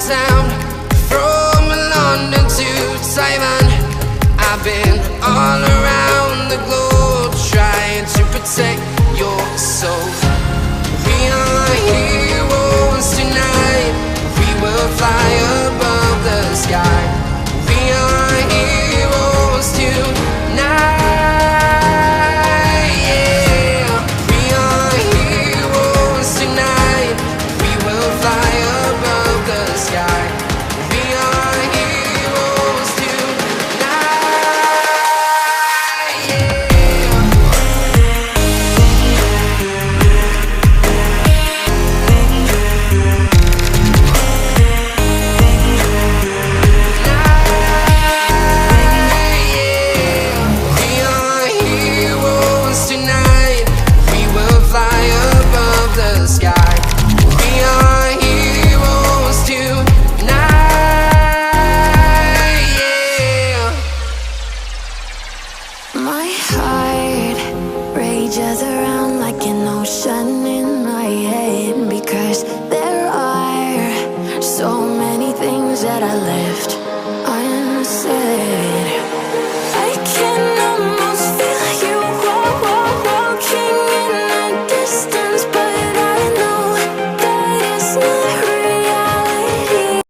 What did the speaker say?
town, from London to Taiwan. I've been all around the globe trying to protect your soul. We are heroes tonight. We will fly above the sky. We are heroes tonight. Yeah. We are heroes tonight. We will fly above the sky. We are heroes tonight. Yeah. My heart rages around like an ocean in my head, because there are so many things that I let